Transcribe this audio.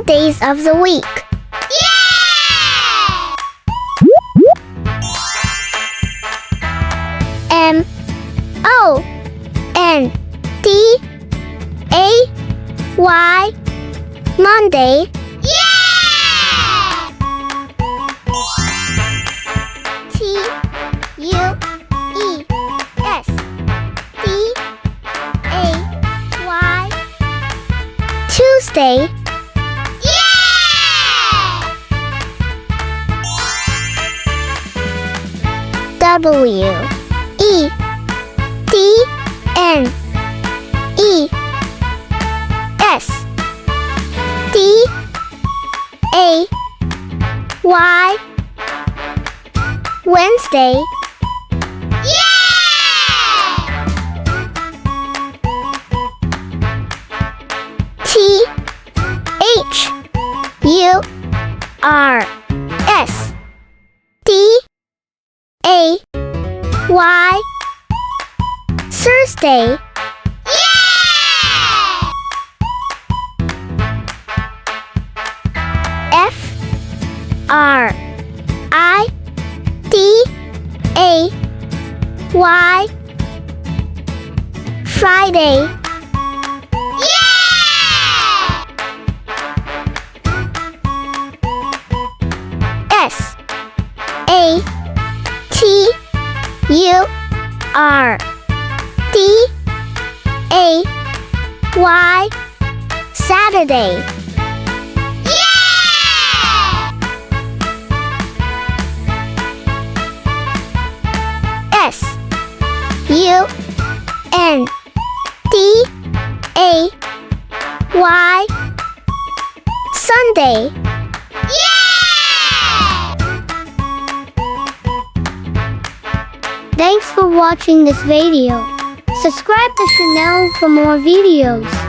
days of the week. M-O-N-D-A-Y Monday. Tuesday. Tuesday. Wednesday. Thursday. Thursday. Friday. Friday. Saturday. Saturday. Sunday. Sunday. Thanks for watching this video. Subscribe to the channel for more videos.